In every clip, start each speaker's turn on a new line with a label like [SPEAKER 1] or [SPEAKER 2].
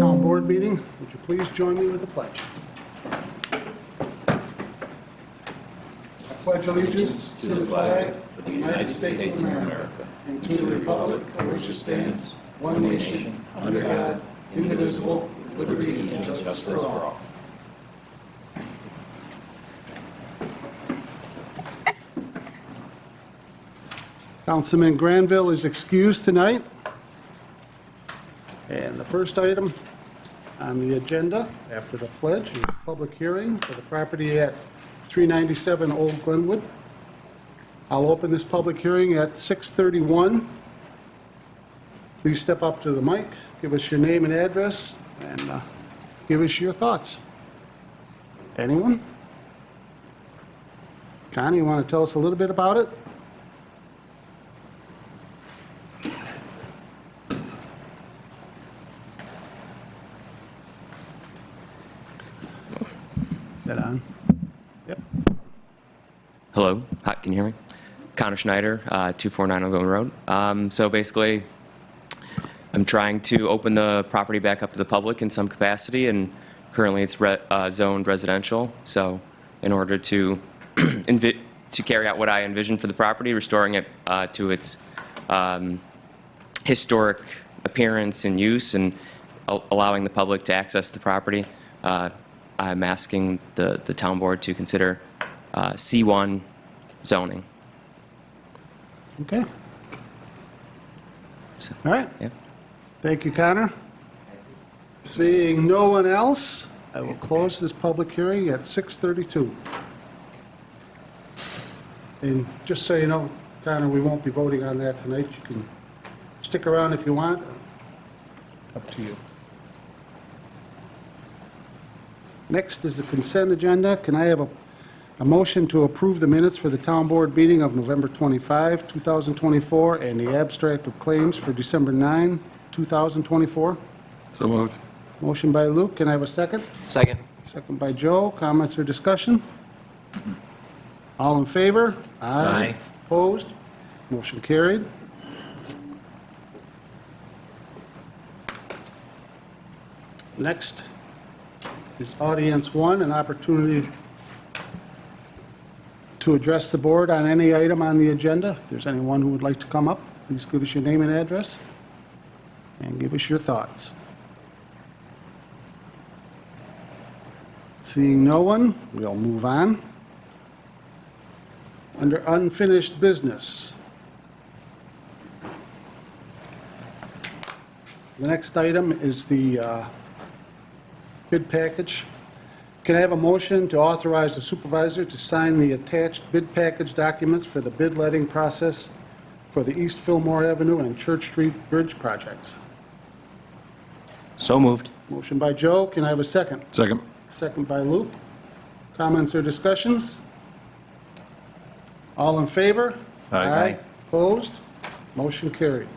[SPEAKER 1] Town Board meeting. Would you please join me with the pledge? I pledge allegiance to the flag of the United States of America and to the republic for which it stands, one nation, under God, indivisible, with liberty and justice for all. Councilman Granville is excused tonight. And the first item on the agenda after the pledge is a public hearing for the property at 397 Old Glenwood. I'll open this public hearing at 6:31. Please step up to the mic, give us your name and address, and give us your thoughts. Anyone? Connie, you want to tell us a little bit about it? Is that on? Yep.
[SPEAKER 2] Hello, hi, can you hear me? Connor Schneider, 249 Old Glenwood Road. So basically, I'm trying to open the property back up to the public in some capacity, and currently it's zoned residential. So in order to carry out what I envision for the property, restoring it to its historic appearance and use, and allowing the public to access the property, I'm asking the town board to consider C1 zoning.
[SPEAKER 1] Okay.
[SPEAKER 2] So,
[SPEAKER 1] All right.
[SPEAKER 2] yeah.
[SPEAKER 1] Thank you, Connor. Seeing no one else, I will close this public hearing at 6:32. And just so you know, Connor, we won't be voting on that tonight. You can stick around if you want. Up to you. Next is the consent agenda. Can I have a motion to approve the minutes for the town board meeting of November 25, 2024, and the abstract of claims for December 9, 2024?
[SPEAKER 3] So moved.
[SPEAKER 1] Motion by Luke. Can I have a second?
[SPEAKER 4] Second.
[SPEAKER 1] Second by Joe. Comments or discussion? All in favor?
[SPEAKER 4] Aye.
[SPEAKER 1] Opposed? Motion carried. Next is audience one, an opportunity to address the board on any item on the agenda. If there's anyone who would like to come up, please give us your name and address and give us your thoughts. Seeing no one, we'll move on. Under unfinished business, the next item is the bid package. Can I have a motion to authorize the supervisor to sign the attached bid package documents for the bid letting process for the East Fillmore Avenue and Church Street Bridge projects?
[SPEAKER 4] So moved.
[SPEAKER 1] Motion by Joe. Can I have a second?
[SPEAKER 3] Second.
[SPEAKER 1] Second by Luke. Comments or discussions? All in favor?
[SPEAKER 3] Aye.
[SPEAKER 1] Opposed? Motion carried.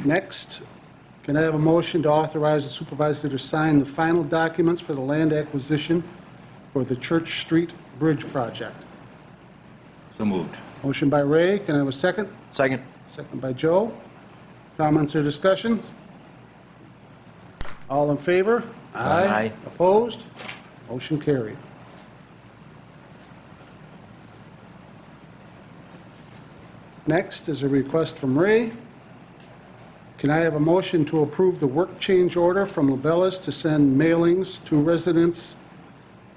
[SPEAKER 1] Next, can I have a motion to authorize the supervisor to sign the final documents for the land acquisition for the Church Street Bridge project?
[SPEAKER 3] So moved.
[SPEAKER 1] Motion by Ray. Can I have a second?
[SPEAKER 4] Second.
[SPEAKER 1] Second by Joe. Comments or discussion? All in favor?
[SPEAKER 4] Aye.
[SPEAKER 1] Opposed? Motion carried. Next is a request from Ray. Can I have a motion to approve the work change order from Labellas to send mailings to residents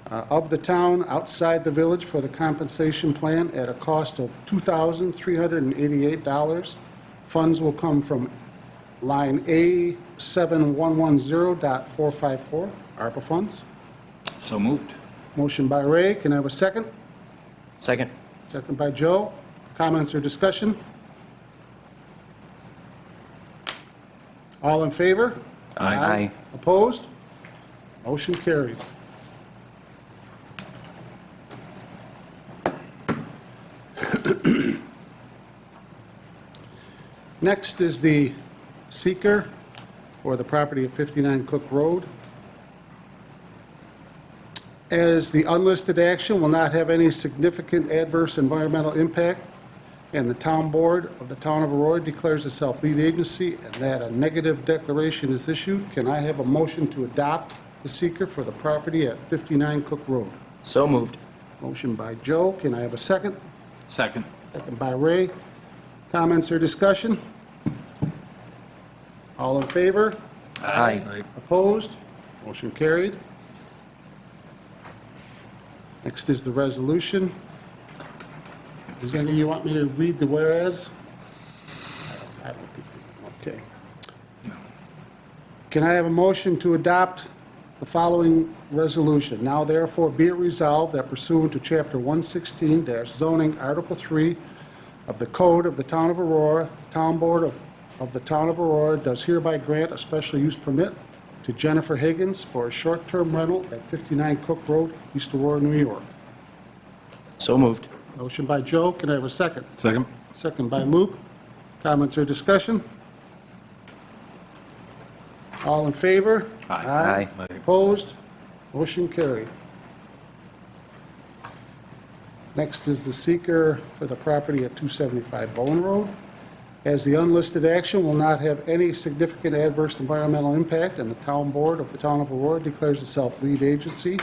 [SPEAKER 1] of the town outside the village for the compensation plan at a cost of $2,388? Funds will come from line A7110.454, ARPA funds.
[SPEAKER 3] So moved.
[SPEAKER 1] Motion by Ray. Can I have a second?
[SPEAKER 4] Second.
[SPEAKER 1] Second by Joe. Comments or discussion? All in favor?
[SPEAKER 4] Aye.
[SPEAKER 1] Opposed? Motion carried. Next is the seeker for the property at 59 Cook Road. As the unlisted action will not have any significant adverse environmental impact, and the town board of the town of Aurora declares itself lead agency and that a negative declaration is issued, can I have a motion to adopt the seeker for the property at 59 Cook Road?
[SPEAKER 4] So moved.
[SPEAKER 1] Motion by Joe, can I have a second?
[SPEAKER 3] Second.
[SPEAKER 1] Second by Ray. Comments or discussion? All in favor?
[SPEAKER 4] Aye.
[SPEAKER 1] Opposed? Motion carried. Next is the resolution. Does any of you want me to read the whereas? I don't think we- Okay. Can I have a motion to adopt the following resolution? Now therefore be it resolved that pursuant to Chapter 116 zoning, Article 3 of the Code of the Town of Aurora, the Town Board of the Town of Aurora does hereby grant a special use permit to Jennifer Higgins for a short-term rental at 59 Cook Road, East Aurora, New York.
[SPEAKER 4] So moved.
[SPEAKER 1] Motion by Joe, can I have a second?
[SPEAKER 3] Second.
[SPEAKER 1] Second by Luke. Comments or discussion? All in favor?
[SPEAKER 4] Aye.
[SPEAKER 1] Opposed? Motion carried. Next is the seeker for the property at 275 Bowen Road. As the unlisted action will not have any significant adverse environmental impact, and the town board of the town of Aurora declares itself lead agency,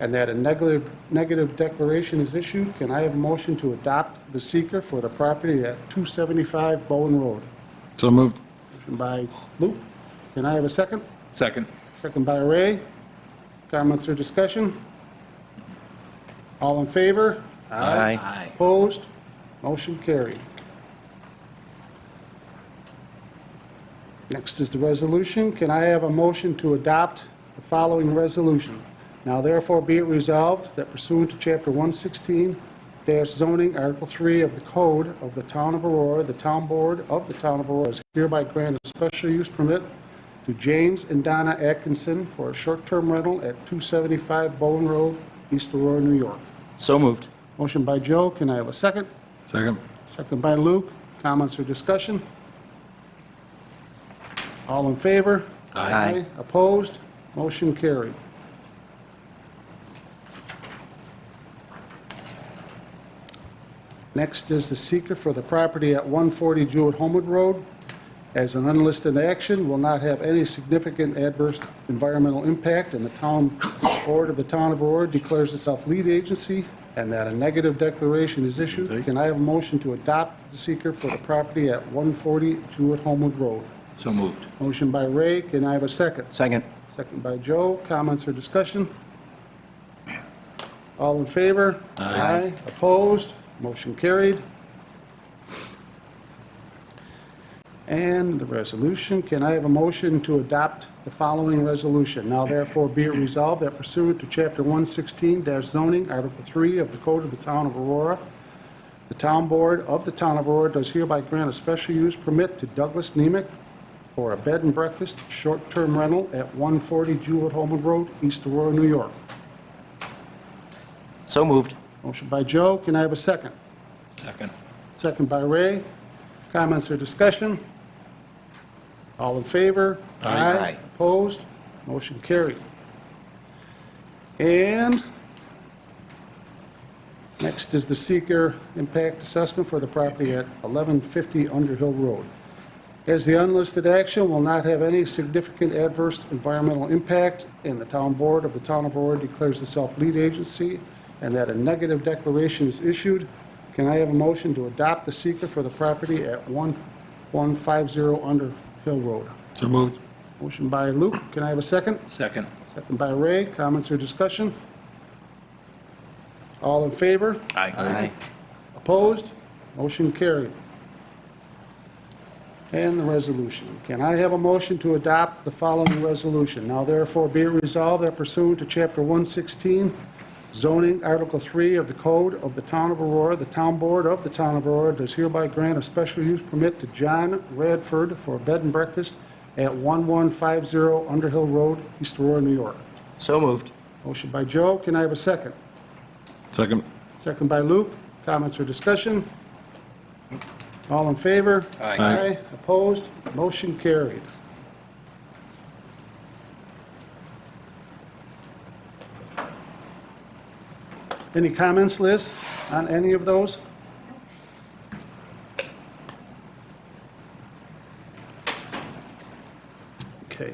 [SPEAKER 1] and that a negative declaration is issued, can I have a motion to adopt the seeker for the property at 275 Bowen Road?
[SPEAKER 3] So moved.
[SPEAKER 1] Motion by Luke. Can I have a second?
[SPEAKER 3] Second.
[SPEAKER 1] Second by Ray. Comments or discussion? All in favor?
[SPEAKER 4] Aye.
[SPEAKER 1] Opposed? Motion carried. Next is the resolution. Can I have a motion to adopt the following resolution? Now therefore be it resolved that pursuant to Chapter 116 zoning, Article 3 of the Code of the Town of Aurora, the Town Board of the Town of Aurora is hereby grant a special use permit to James and Donna Atkinson for a short-term rental at 275 Bowen Road, East Aurora, New York.
[SPEAKER 4] So moved.
[SPEAKER 1] Motion by Joe. Can I have a second?
[SPEAKER 3] Second.
[SPEAKER 1] Second by Luke. Comments or discussion? All in favor?
[SPEAKER 4] Aye.
[SPEAKER 1] Opposed? Motion carried. Next is the seeker for the property at 140 Jewett-Homewood Road. As an unlisted action, will not have any significant adverse environmental impact, and the town board of the town of Aurora declares itself lead agency, and that a negative declaration is issued. Can I have a motion to adopt the seeker for the property at 140 Jewett-Homewood Road?
[SPEAKER 3] So moved.
[SPEAKER 1] Motion by Ray. Can I have a second?
[SPEAKER 4] Second.
[SPEAKER 1] Second by Joe. Comments or discussion? All in favor?
[SPEAKER 3] Aye.
[SPEAKER 1] Opposed? Motion carried. And the resolution, can I have a motion to adopt the following resolution? Now therefore be it resolved that pursuant to Chapter 116 zoning, Article 3 of the Code of the Town of Aurora, the Town Board of the Town of Aurora does hereby grant a special use permit to Douglas Nemec for a bed and breakfast short-term rental at 140 Jewett-Homewood Road, East Aurora, New York.
[SPEAKER 4] So moved.
[SPEAKER 1] Motion by Joe. Can I have a second?
[SPEAKER 3] Second.
[SPEAKER 1] Second by Ray. Comments or discussion? All in favor?
[SPEAKER 3] Aye.
[SPEAKER 1] Opposed? Motion carried. And next is the seeker impact assessment for the property at 1150 Underhill Road. As the unlisted action will not have any significant adverse environmental impact, and the town board of the town of Aurora declares itself lead agency, and that a negative declaration is issued, can I have a motion to adopt the seeker for the property at 1150 Underhill Road?
[SPEAKER 3] So moved.
[SPEAKER 1] Motion by Luke. Can I have a second?
[SPEAKER 3] Second.
[SPEAKER 1] Second by Ray. Comments or discussion? All in favor?
[SPEAKER 4] Aye.
[SPEAKER 1] Opposed? Motion carried. And the resolution. Can I have a motion to adopt the following resolution? Now therefore be it resolved that pursuant to Chapter 116, zoning, Article 3 of the Code of the Town of Aurora, the Town Board of the Town of Aurora does hereby grant a special use permit to John Radford for a bed and breakfast at 1150 Underhill Road, East Aurora, New York.
[SPEAKER 4] So moved.
[SPEAKER 1] Motion by Joe. Can I have a second?
[SPEAKER 3] Second.
[SPEAKER 1] Second by Luke. Comments or discussion? All in favor?
[SPEAKER 3] Aye.
[SPEAKER 1] Opposed? Motion carried. Any comments, Liz, on any of those? Okay.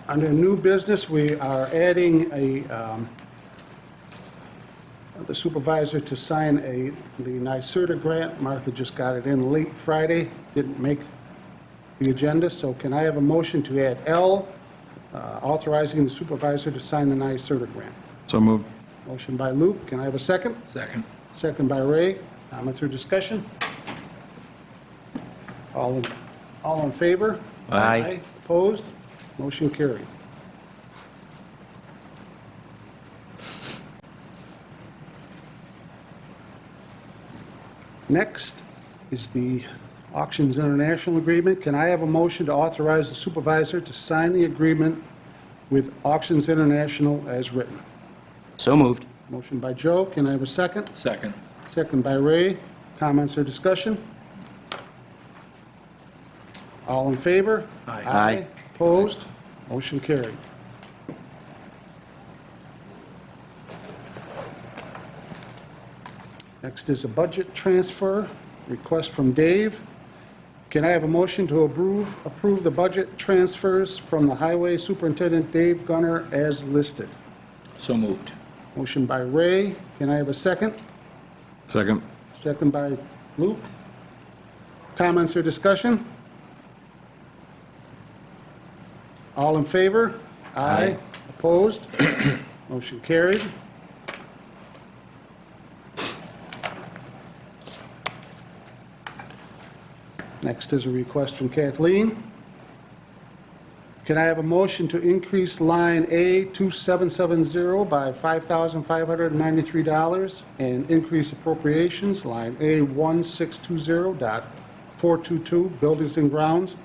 [SPEAKER 1] Under new business, we are adding the supervisor to sign the NYSERDA grant. Martha just got it in late Friday, didn't make the agenda, so can I have a motion to add L, authorizing the supervisor to sign the NYSERDA grant?
[SPEAKER 3] So moved.
[SPEAKER 1] Motion by Luke, can I have a second?
[SPEAKER 3] Second.
[SPEAKER 1] Second by Ray. Comments or discussion? All in favor?
[SPEAKER 4] Aye.
[SPEAKER 1] Opposed? Motion carried. Next is the Auctions International Agreement. Can I have a motion to authorize the supervisor to sign the agreement with Auctions International as written?
[SPEAKER 4] So moved.
[SPEAKER 1] Motion by Joe. Can I have a second?
[SPEAKER 3] Second.
[SPEAKER 1] Second by Ray. Comments or discussion? All in favor?
[SPEAKER 4] Aye.
[SPEAKER 1] Opposed? Motion carried. Next is a budget transfer, request from Dave. Can I have a motion to approve the budget transfers from the Highway Superintendent Dave Gunner as listed?
[SPEAKER 3] So moved.
[SPEAKER 1] Motion by Ray. Can I have a second?
[SPEAKER 3] Second.
[SPEAKER 1] Second by Luke. Comments or discussion? All in favor?
[SPEAKER 3] Aye.
[SPEAKER 1] Opposed? Motion carried. Next is a request from Kathleen. Can I have a motion to increase line A2770 by $5,593 and increase appropriations, line A1620.422, Buildings and Grounds,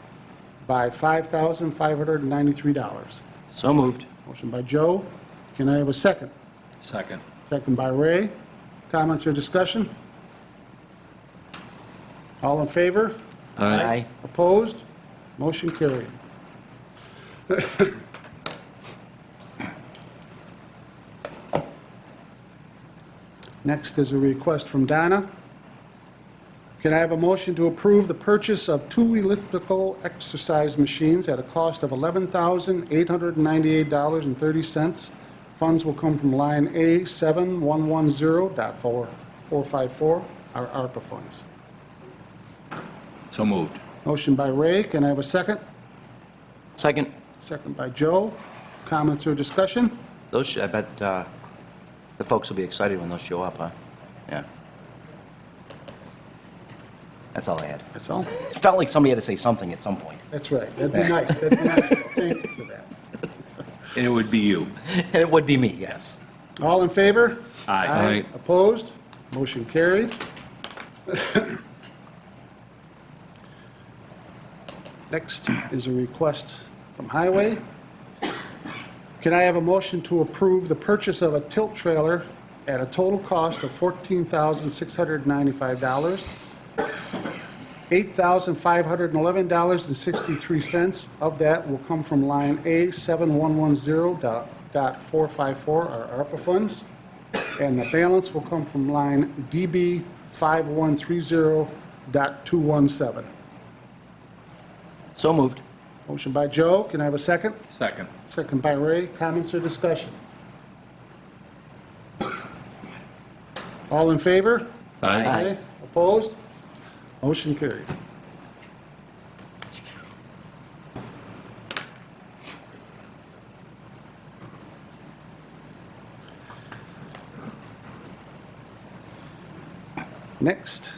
[SPEAKER 1] by $5,593?
[SPEAKER 4] So moved.
[SPEAKER 1] Motion by Joe. Can I have a second?
[SPEAKER 3] Second.
[SPEAKER 1] Second by Ray. Comments or discussion? All in favor?
[SPEAKER 4] Aye.
[SPEAKER 1] Opposed? Motion carried. Next is a request from Donna. Can I have a motion to approve the purchase of 2 elliptical exercise machines at a cost of $11,898.30? Funds will come from line A7110.454, our ARPA funds.
[SPEAKER 3] So moved.
[SPEAKER 1] Motion by Ray. Can I have a second?
[SPEAKER 4] Second.
[SPEAKER 1] Second by Joe. Comments or discussion?
[SPEAKER 4] Those, I bet the folks will be excited when those show up, huh? Yeah. That's all I had.
[SPEAKER 1] That's all?
[SPEAKER 4] It felt like somebody had to say something at some point.
[SPEAKER 1] That's right. That'd be nice. That'd be nice. Thank you for that.
[SPEAKER 3] And it would be you.
[SPEAKER 4] And it would be me, yes.
[SPEAKER 1] All in favor?
[SPEAKER 3] Aye.
[SPEAKER 1] Opposed? Motion carried. Next is a request from Highway. Can I have a motion to approve the purchase of a tilt trailer at a total cost of $14,695? $8,511.63 of that will come from line A7110.454, our ARPA funds, and the balance will come from line DB5130.217.
[SPEAKER 4] So moved.
[SPEAKER 1] Motion by Joe. Can I have a second?
[SPEAKER 3] Second.
[SPEAKER 1] Second by Ray. Comments or discussion? All in favor?
[SPEAKER 4] Aye.
[SPEAKER 1] Opposed? Motion carried. Next,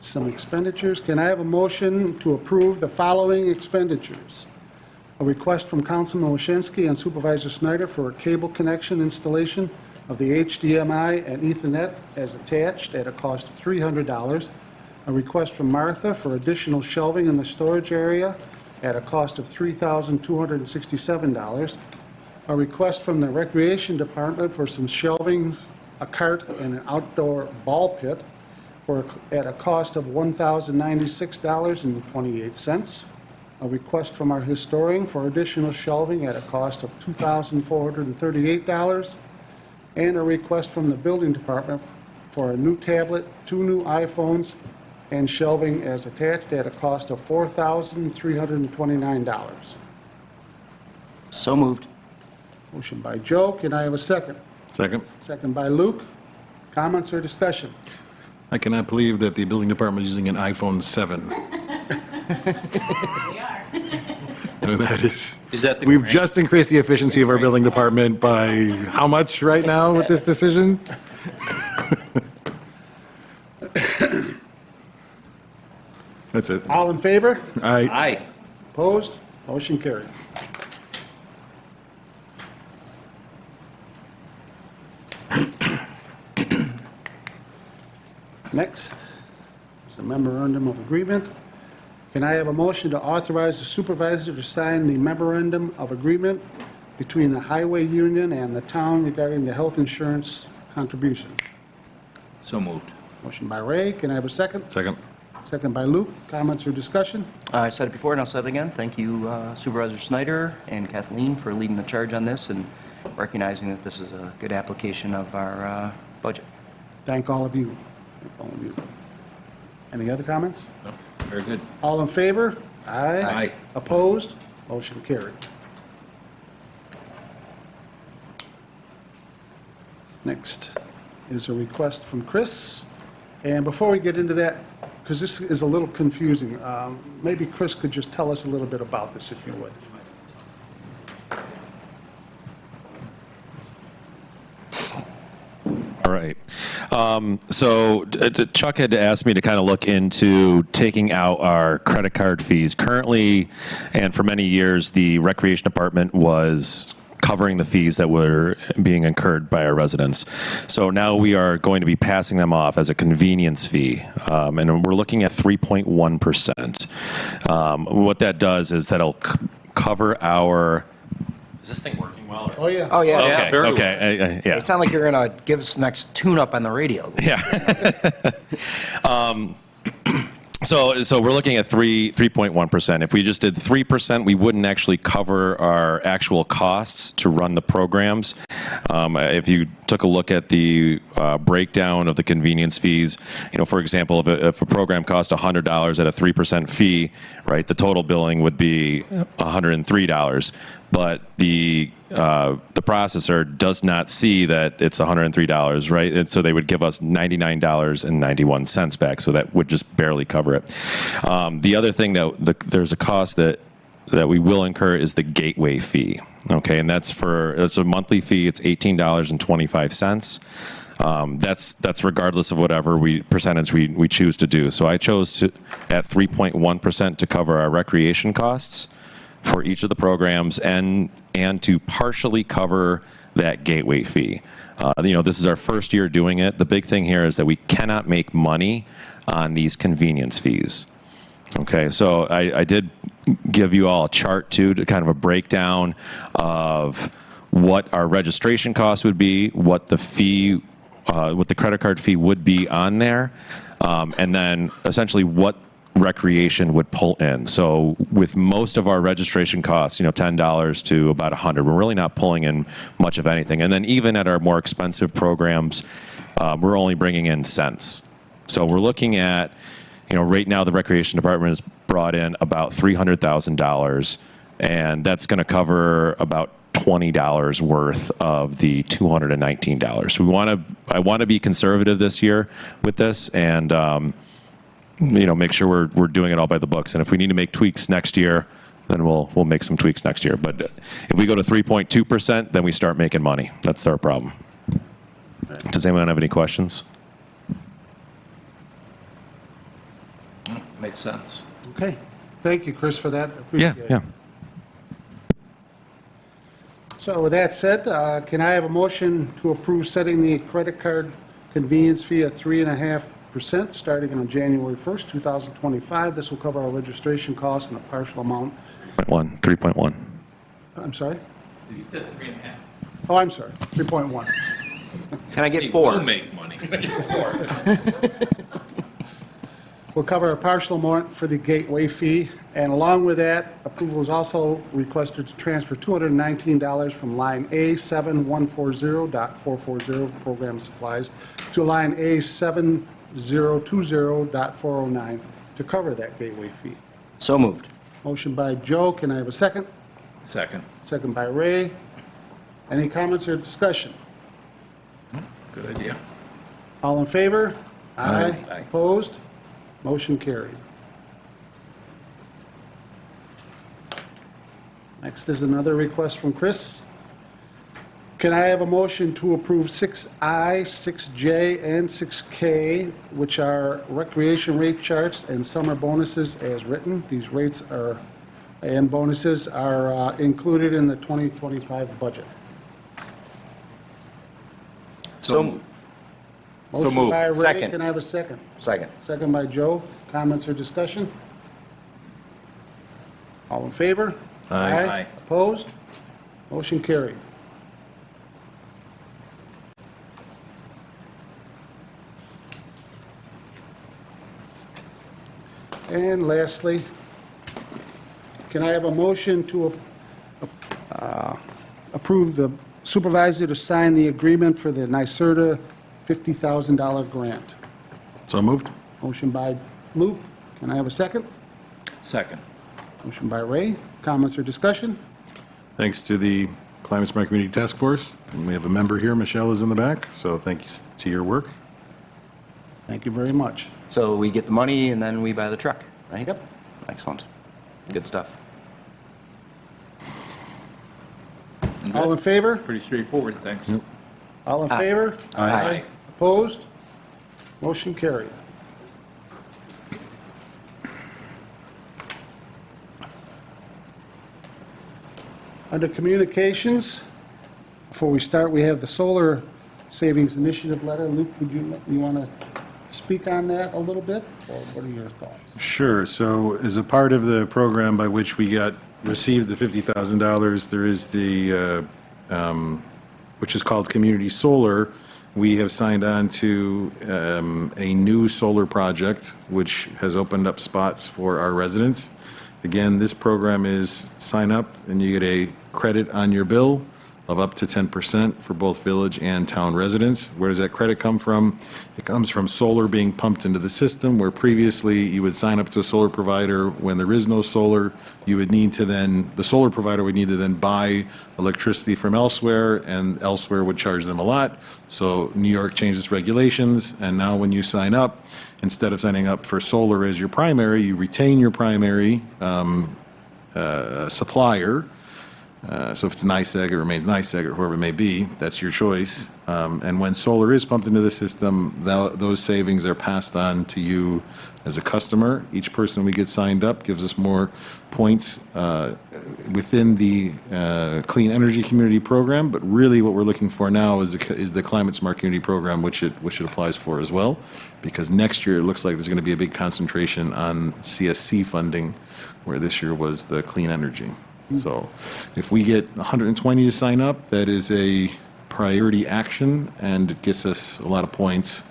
[SPEAKER 1] some expenditures. Can I have a motion to approve the following expenditures? A request from Councilman Waschinsky and Supervisor Snyder for a cable connection installation of the HDMI and Ethernet as attached at a cost of $300. A request from Martha for additional shelving in the storage area at a cost of $3,267. A request from the Recreation Department for some shelvings, a cart, and an outdoor ball pit at a cost of $1,096.28. A request from our historian for additional shelving at a cost of $2,438. And a request from the Building Department for a new tablet, 2 new iPhones, and shelving as attached at a cost of $4,329.
[SPEAKER 4] So moved.
[SPEAKER 1] Motion by Joe, can I have a second?
[SPEAKER 5] Second.
[SPEAKER 1] Second by Luke. Comments or discussion?
[SPEAKER 5] I cannot believe that the building department is using an iPhone 7.
[SPEAKER 6] We are.
[SPEAKER 5] That is.
[SPEAKER 3] Is that the
[SPEAKER 5] We've
[SPEAKER 3] grant?
[SPEAKER 5] just increased the efficiency of our building department by how much right now with this decision? That's it.
[SPEAKER 1] All in favor?
[SPEAKER 3] Aye.
[SPEAKER 1] Opposed? Motion carried. Next is a memorandum of agreement. Can I have a motion to authorize the supervisor to sign the memorandum of agreement between the highway union and the town regarding the health insurance contributions?
[SPEAKER 3] So moved.
[SPEAKER 1] Motion by Ray, can I have a second?
[SPEAKER 5] Second.
[SPEAKER 1] Second by Luke, comments or discussion?
[SPEAKER 4] I said it before and I'll say it again. Thank you Supervisor Snyder and Kathleen for leading the charge on this and recognizing that this is a good application of our budget.
[SPEAKER 1] Thank all of you. Thank all of you. Any other comments?
[SPEAKER 3] No, very good.
[SPEAKER 1] All in favor?
[SPEAKER 3] Aye.
[SPEAKER 1] Opposed? Motion carried. Next is a request from Chris. And before we get into that, because this is a little confusing, maybe Chris could just tell us a little bit about this, if you would.
[SPEAKER 7] All right. So Chuck had asked me to kind of look into taking out our credit card fees. Currently, and for many years, the Recreation Department was covering the fees that were being incurred by our residents. So now we are going to be passing them off as a convenience fee, and we're looking at 3.1%. What that does is that'll cover our. Is this thing working well? Or?
[SPEAKER 1] Oh, yeah.
[SPEAKER 4] Oh, yeah.
[SPEAKER 7] Okay.
[SPEAKER 3] very well.
[SPEAKER 7] Okay. Yeah.
[SPEAKER 4] It sounds like you're going to give us the next tune-up on the radio. So
[SPEAKER 7] we're looking at 3.1%. If we just did 3%, we wouldn't actually cover our actual costs to run the programs. If you took a look at the breakdown of the convenience fees, for example, if a program cost $100 at a 3% fee, right, the total billing would be $103. But the processor does not see that it's $103, right? And so they would give us $99.91 back. So that would just barely cover it. The other thing there's a cost that we will incur is the gateway fee. Okay, and it's a monthly fee. It's $18.25. That's regardless of whatever percentage we choose to do. So I chose at 3.1% to cover our recreation costs for each of the programs and to partially cover that gateway fee. This is our first year doing it. The big thing here is that we cannot make money on these convenience fees. Okay, so I did give you all a chart too, to kind of a breakdown of what our registration cost would be, what the credit card fee would be on there, and then essentially what recreation would pull in. So with most of our registration costs, $10 to about $100, we're really not pulling in much of anything. And then even at our more expensive programs, we're only bringing in cents. So we're looking at, right now the Recreation Department has brought in about $300,000, and that's going to cover about $20 worth of the $219. So I want to be conservative this year with this, and make sure we're doing it all by the books. And if we need to make tweaks next year, then we'll make some tweaks next year. But if we go to 3.2%, then we start making money. That's our problem. Does anyone have any questions?
[SPEAKER 3] Makes sense.
[SPEAKER 1] Okay. Thank you, Chris, for that. Appreciate it.
[SPEAKER 7] Yeah.
[SPEAKER 1] So with that said, can I have a motion to approve setting the credit card convenience fee at 3.5% starting on January 1st, 2025? This will cover our registration costs and a partial amount.
[SPEAKER 7] 3.1.
[SPEAKER 1] I'm sorry?
[SPEAKER 3] You said 3.5.
[SPEAKER 1] Oh, I'm sorry, 3.1.
[SPEAKER 4] Can I get
[SPEAKER 3] We'll
[SPEAKER 4] four?
[SPEAKER 3] make money.
[SPEAKER 1] We'll cover a partial amount for the gateway fee, and along with that, approval is also requested to transfer $219 from line A7140.440 program supplies to line A7140.440 020.409 to cover that gateway fee.
[SPEAKER 4] So moved.
[SPEAKER 1] Motion by Joe, can I have a second?
[SPEAKER 3] Second.
[SPEAKER 1] Second by Ray. Any comments or discussion?
[SPEAKER 3] Good idea.
[SPEAKER 1] All in favor?
[SPEAKER 3] Aye.
[SPEAKER 1] Opposed? Motion carried. Next is another request from Chris. Can I have a motion to approve 6I, 6J, and 6K, which are recreation rate charts and summer bonuses as written? These rates are, and bonuses are included in the 2025 budget.
[SPEAKER 4] So moved.
[SPEAKER 1] Motion
[SPEAKER 3] moved.
[SPEAKER 1] by Ray,
[SPEAKER 4] Second.
[SPEAKER 1] can I have a second?
[SPEAKER 4] Second.
[SPEAKER 1] Second by Joe. Comments or discussion? All in favor?
[SPEAKER 5] Aye.
[SPEAKER 3] Aye.
[SPEAKER 1] Opposed? Motion carried. And lastly, can I have a motion to approve the supervisor to sign the agreement for the NYSERDA $50,000 grant?
[SPEAKER 5] So moved?
[SPEAKER 1] Motion by Luke. Can I have a second?
[SPEAKER 3] Second.
[SPEAKER 1] Motion by Ray. Comments or discussion?
[SPEAKER 5] Thanks to the Climate Smart Community Task Force. And we have a member here, Michelle is in the back, so thank you to your work.
[SPEAKER 1] Thank you very much.
[SPEAKER 4] So we get the money and then we buy the truck, right?
[SPEAKER 1] Yep.
[SPEAKER 4] Excellent. Good stuff.
[SPEAKER 1] All in favor?
[SPEAKER 3] Pretty straightforward, thanks.
[SPEAKER 1] All in
[SPEAKER 4] Aye.
[SPEAKER 1] favor?
[SPEAKER 4] Aye.
[SPEAKER 1] Opposed? Motion carried. Under communications, before we start, we have the Solar Savings Initiative letter. Luke, would you want to speak on that a little bit, or what are your thoughts?
[SPEAKER 5] Sure. So as a part of the program by which we received the $50,000, there is the, which is called Community Solar. We have signed on to a new solar project, which has opened up spots for our residents. Again, this program is sign up and you get a credit on your bill of up to 10% for both village and town residents. Where does that credit come from? It comes from solar being pumped into the system, where previously you would sign up to a solar provider. When there is no solar, you would need to then, the solar provider would need to then buy electricity from elsewhere, and elsewhere would charge them a lot. So New York changed its regulations, and now when you sign up, instead of signing up for solar as your primary, you retain your primary supplier. So if it's NYSEG, it remains NYSEG, or whoever it may be, that's your choice. And when solar is pumped into the system, those savings are passed on to you as a customer. Each person we get signed up gives us more points within the Clean Energy Community Program, but really what we're looking for now is the Climate Smart Community Program, which it applies for as well, because next year it looks like there's going to be a big concentration on CSC funding, where this year was the clean energy. So if we get 120 to sign up, that is a priority action, and it gets us a lot of points.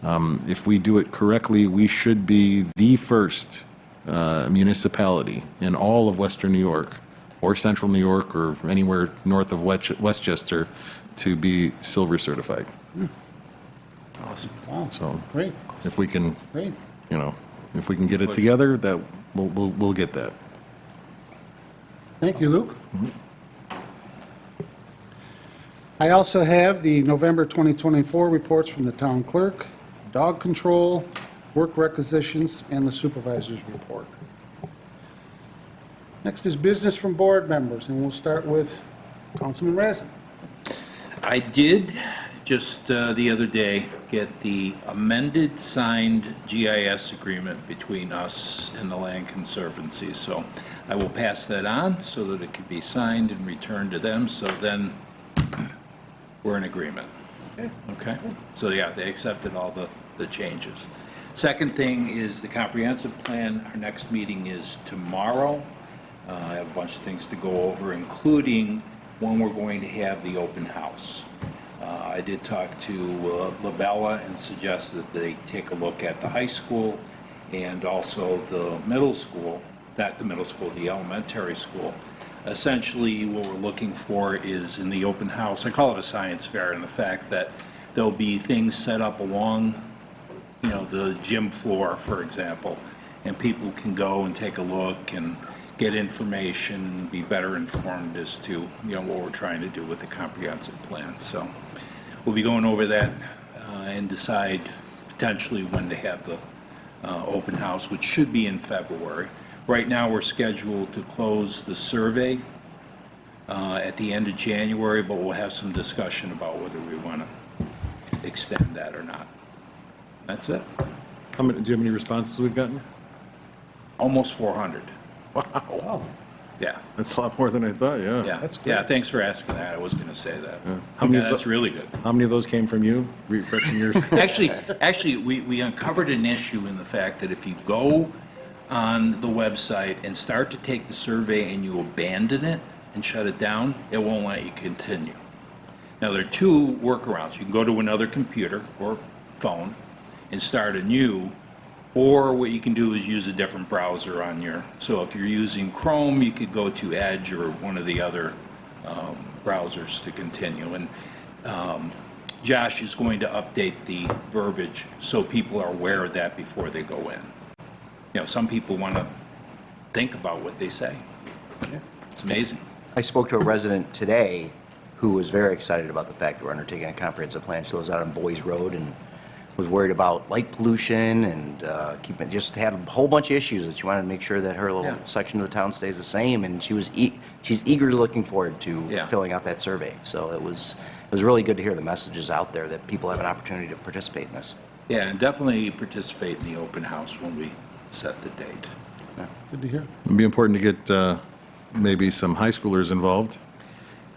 [SPEAKER 5] If we do it correctly, we should be the first municipality in all of Western New York, or Central New York, or anywhere north of Westchester, to be silver certified.
[SPEAKER 3] Awesome.
[SPEAKER 1] Wow,
[SPEAKER 5] So
[SPEAKER 1] great,
[SPEAKER 5] if we can,
[SPEAKER 1] great.
[SPEAKER 5] if we can get it together, that we'll get that.
[SPEAKER 1] Thank you, Luke. I also have the November 2024 reports from the town clerk, dog control, work requisitions, and the supervisor's report. Next is business from board members, and we'll start with Councilman Razin.
[SPEAKER 3] I did just the other day get the amended signed GIS agreement between us and the Land Conservancy. So I will pass that on so that it can be signed and returned to them. So then we're in agreement. Okay? So yeah, they accepted all the changes. Second thing is the comprehensive plan. Our next meeting is tomorrow. I have a bunch of things to go over, including when we're going to have the open house. I did talk to Labella and suggest that they take a look at the high school and also the middle school, not the middle school, the elementary school. Essentially, what we're looking for is in the open house, I call it a science fair, in the fact that there'll be things set up along you know, the gym floor, for example, and people can go and take a look and get information, be better informed as to, you know, what we're trying to do with the comprehensive plan. So we'll be going over that and decide potentially when to have the open house, which should be in February. Right now, we're scheduled to close the survey at the end of January, but we'll have some discussion about whether we want to extend that or not. That's it.
[SPEAKER 5] Do you have any responses we've gotten?
[SPEAKER 3] Almost 400.
[SPEAKER 1] Wow.
[SPEAKER 3] Yeah.
[SPEAKER 5] That's a lot more than I thought, yeah.
[SPEAKER 3] Yeah.
[SPEAKER 1] That's great.
[SPEAKER 3] Yeah, thanks for asking that. I was going to say that.
[SPEAKER 5] How many
[SPEAKER 3] Yeah,
[SPEAKER 5] of
[SPEAKER 3] that's
[SPEAKER 5] the-
[SPEAKER 3] really good.
[SPEAKER 5] How many of those came from you? Refreshing yours?
[SPEAKER 3] Actually, we uncovered an issue in the fact that if you go on the website and start to take the survey and you abandon it and shut it down, it won't let you continue. Now, there are two workarounds. You can go to another computer or phone and start anew, or what you can do is use a different browser on your, so if you're using Chrome, you could go to Edge or one of the other browsers to continue. And Josh is going to update the verbiage so people are aware of that before they go in. You know, some people want to think about what they say. It's amazing.
[SPEAKER 4] I spoke to a resident today who was very excited about the fact that we're undertaking a comprehensive plan. She lives out on Boys Road and was worried about light pollution and just had a whole bunch of issues that she wanted to make sure that her little
[SPEAKER 3] Yeah.
[SPEAKER 4] section of the town stays the same. And she was she's eagerly looking forward to
[SPEAKER 3] Yeah.
[SPEAKER 4] filling out that survey. So it was really good to hear the messages out there that people have an opportunity to participate in this.
[SPEAKER 3] Yeah, and definitely participate in the open house when we set the date.
[SPEAKER 1] Good to hear.
[SPEAKER 5] It'd be important to get maybe some high schoolers involved.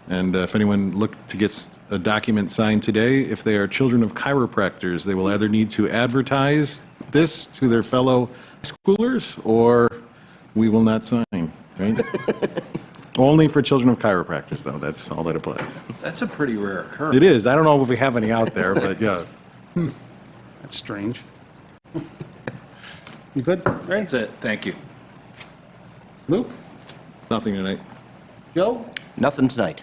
[SPEAKER 5] And if anyone looked to get a document signed today, if they are children of chiropractors, they will either need to advertise this to their fellow schoolers, or we will not sign, right? Only for children of chiropractors, though. That's all that applies.
[SPEAKER 3] That's a pretty rare occurrence.
[SPEAKER 5] It is. I don't know if we have any out there, but yeah.
[SPEAKER 1] That's strange. You good, Ray?
[SPEAKER 3] That's it. Thank you.
[SPEAKER 1] Luke?
[SPEAKER 5] Nothing tonight.
[SPEAKER 1] Joe?
[SPEAKER 4] Nothing tonight.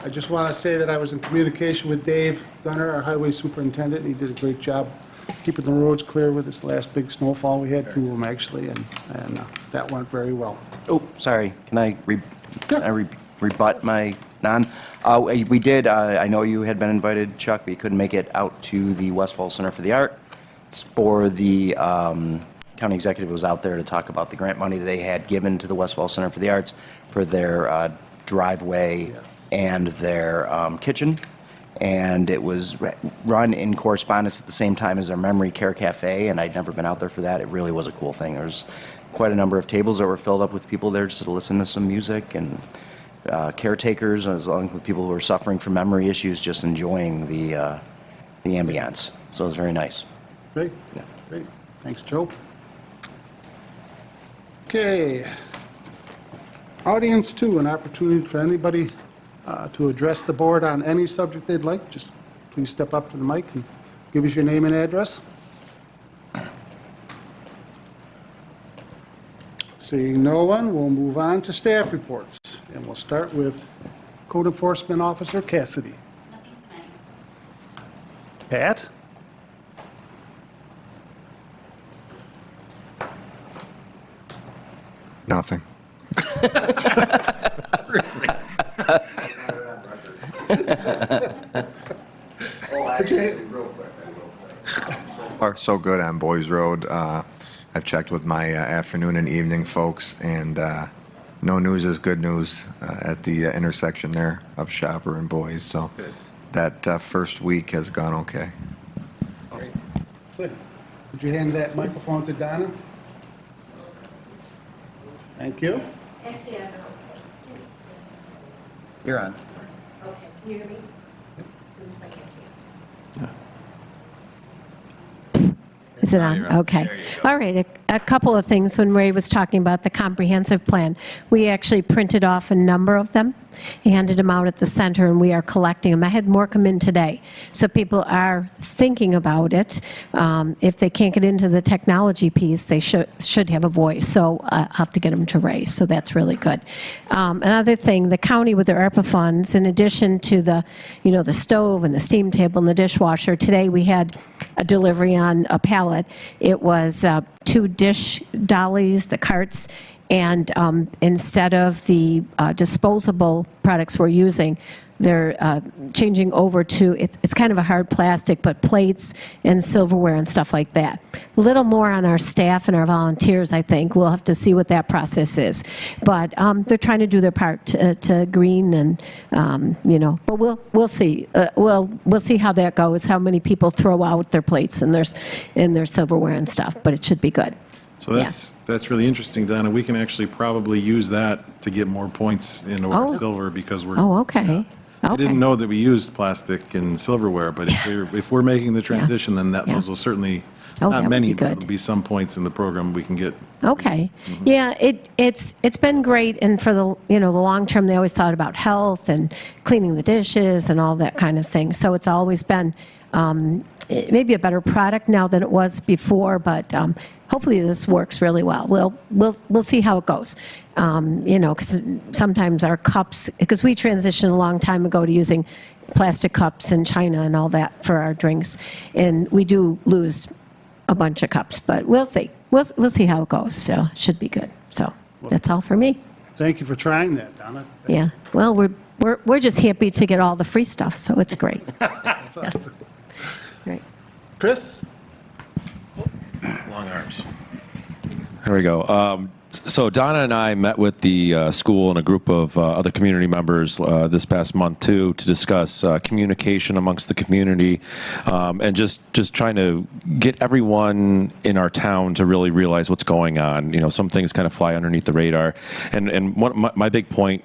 [SPEAKER 1] I just want to say that I was in communication with Dave Gunner, our highway superintendent. He did a great job keeping the roads clear with this last big snowfall we had, 2 of them actually, and that went very well.
[SPEAKER 4] Oh, sorry. Can I rebut my we did, I know you had been invited, Chuck, but you couldn't make it out to the Westfall Center for the Arts for the county executive was out there to talk about the grant money they had given to the Westfall Center for the Arts for their driveway and their kitchen. And it was run in correspondence at the same time as their Memory Care Cafe, and I'd never been out there for that. It really was a cool thing. There was quite a number of tables that were filled up with people there just to listen to some music, and caretakers, as long as people who were suffering from memory issues, just enjoying the ambiance. So it was very nice.
[SPEAKER 1] Great, great. Thanks, Joe. Okay. Audience 2, an opportunity for anybody to address the board on any subject they'd like. Just please step up to the mic and give us your name and address. Seeing no one, we'll move on to staff reports. And we'll start with Code Enforcement Officer Cassidy.
[SPEAKER 6] Nothing tonight.
[SPEAKER 1] Pat?
[SPEAKER 8] Nothing. Are so good on Boys Road. I've checked with my afternoon and evening folks, and no news is good news at the intersection there of Shopper and Boys. So that first week has gone okay.
[SPEAKER 1] Good. Would you hand that microphone to Donna? Thank you.
[SPEAKER 6] Actually, I don't know.
[SPEAKER 4] You're on.
[SPEAKER 6] Okay, can you hear me? Seems like I can't.
[SPEAKER 9] Is it on? Okay. All right. A couple of things when Ray was talking about the comprehensive plan. We actually printed off a number of them. handed them out at the center, and we are collecting them. I had more come in today. So people are thinking about it. If they can't get into the technology piece, they should have a voice. So I'll have to get them to Ray. So that's really good. Another thing, the county with their ARPA funds, in addition to the, the stove and the steam table and the dishwasher, today we had a delivery on a pallet. It was 2 dish dollies, the carts, and instead of the disposable products we're using, they're changing over to, it's kind of a hard plastic, but plates and silverware and stuff like that. A little more on our staff and our volunteers, I think. We'll have to see what that process is. But they're trying to do their part to green and, but we'll see. We'll see how that goes, how many people throw out their plates and their silverware and stuff, but it should be good.
[SPEAKER 5] So that's really interesting, Donna. We can actually probably use that to get more points in our silver because we're.
[SPEAKER 9] Oh, okay.
[SPEAKER 5] I didn't know that we used plastic and silverware, but if we're making the transition, then those will certainly,
[SPEAKER 9] that
[SPEAKER 5] not
[SPEAKER 9] would
[SPEAKER 5] many,
[SPEAKER 9] be
[SPEAKER 5] but
[SPEAKER 9] good.
[SPEAKER 5] there'll be some points in the program we can get.
[SPEAKER 9] Okay. Yeah, it's been great, and for the the long term, they always thought about health and cleaning the dishes and all that kind of thing. So it's always been maybe a better product now than it was before, but hopefully this works really well. We'll see how it goes. Because sometimes our cups, because we transitioned a long time ago to using plastic cups in China and all that for our drinks, and we do lose a bunch of cups, but we'll see. We'll see how it goes. So it should be good. So that's all for me.
[SPEAKER 1] Thank you for trying that, Donna.
[SPEAKER 9] Yeah. Well, we're just happy to get all the free stuff, so it's great.
[SPEAKER 1] That's awesome.
[SPEAKER 9] Great.
[SPEAKER 1] Chris?
[SPEAKER 7] Long arms. There we go. So Donna and I met with the school and a group of other community members this past month too to discuss communication amongst the community and just trying to get everyone in our town to really realize what's going on. Some things kind of fly underneath the radar, and my big point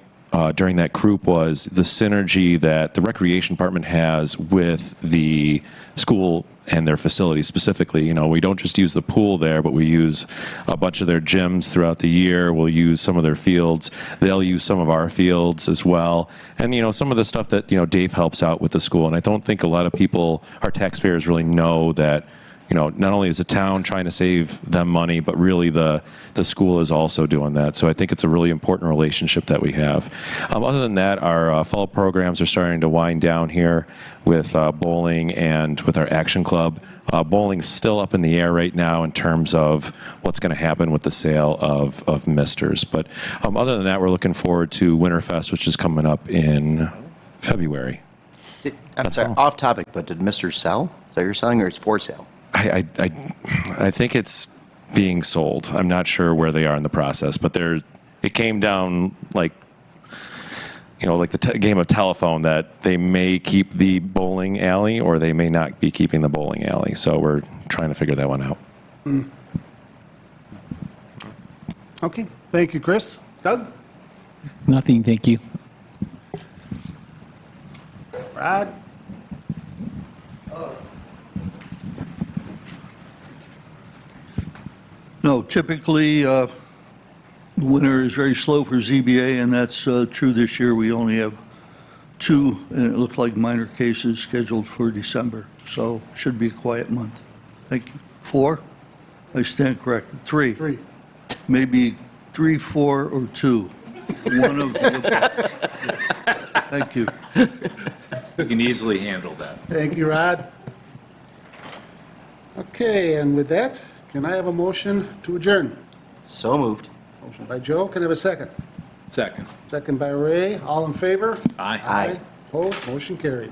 [SPEAKER 7] during that group was the synergy that the recreation department has with the school and their facilities specifically. We don't just use the pool there, but we use a bunch of their gyms throughout the year. We'll use some of their fields. They'll use some of our fields as well. And, some of the stuff that, Dave helps out with the school. And I don't think a lot of people, our taxpayers, really know that, not only is the town trying to save them money, but really the school is also doing that. So I think it's a really important relationship that we have. Other than that, our fall programs are starting to wind down here with bowling and with our action club. Bowling's still up in the air right now in terms of what's going to happen with the sale of misters. But other than that, we're looking forward to Winterfest, which is coming up in February.
[SPEAKER 4] I'm sorry, off topic, but did Mr. sell? Is that you're selling or it's for sale?
[SPEAKER 7] I think it's being sold. I'm not sure where they are in the process, but it came down like the game of telephone that they may keep the bowling alley or they may not be keeping the bowling alley. So we're trying to figure that one out.
[SPEAKER 1] Okay. Thank you, Chris. Doug?
[SPEAKER 10] Nothing, thank you.
[SPEAKER 1] Rod?
[SPEAKER 11] No, typically, winter is very slow for ZBA, and that's true this year. We only have 2, and it looked like minor cases scheduled for December, so should be a quiet month. Thank you. 4? I stand corrected. 3?
[SPEAKER 1] 3.
[SPEAKER 11] Maybe 3, 4, or 2. One of the above. Thank you.
[SPEAKER 3] You can easily handle that.
[SPEAKER 1] Thank you, Rod. Okay, and with that, can I have a motion to adjourn?
[SPEAKER 4] So moved.
[SPEAKER 1] Motion by Joe, can I have a second?
[SPEAKER 3] Second.
[SPEAKER 1] Second by Ray, all in favor?
[SPEAKER 3] Aye.
[SPEAKER 4] Aye.
[SPEAKER 1] Opposed, motion carried.